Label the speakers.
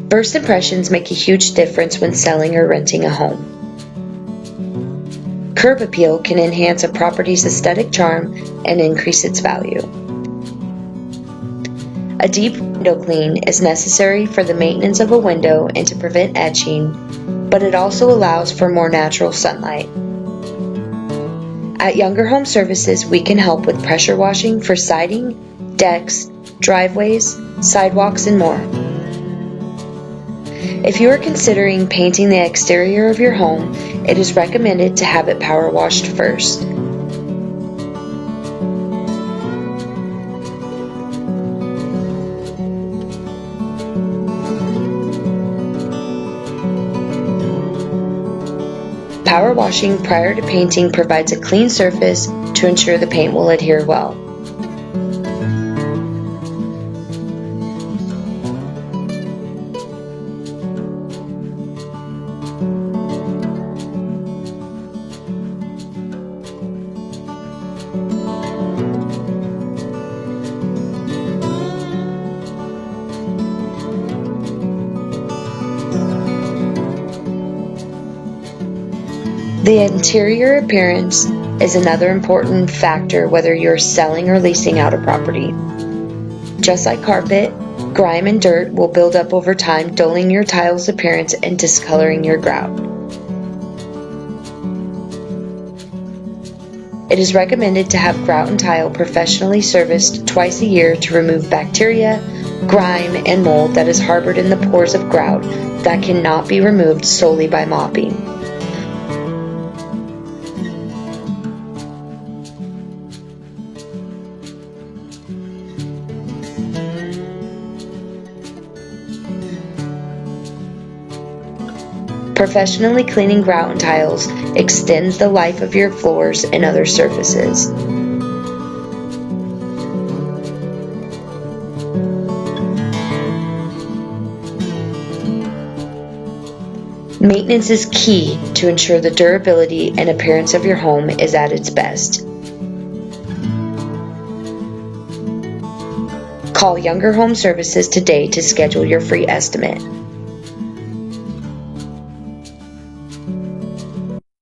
Speaker 1: First impressions make a huge difference when selling or renting a home. Curb appeal can enhance a property's aesthetic charm and increase its value. A deep window clean is necessary for the maintenance of a window and to prevent etching, but it also allows for more natural sunlight. At Younger Home Services, we can help with pressure washing for siding, decks, driveways, sidewalks, and more. If you are considering painting the exterior of your home, it is recommended to have it power washed first. Power washing prior to painting provides a clean surface to ensure the paint will adhere well. The interior appearance is another important factor whether you're selling or leasing out a property. Just like carpet, grime and dirt will build up over time, dulling your tile's appearance and discoloring your grout. It is recommended to have grout and tile professionally serviced twice a year to remove bacteria, grime, and mold that is harbored in the pores of grout that cannot be removed solely by mopping. Professionally cleaning grout and tiles extends the life of your floors and other surfaces. Maintenance is key to ensure the durability and appearance of your home is at its best. Call Younger Home Services today to schedule your free estimate.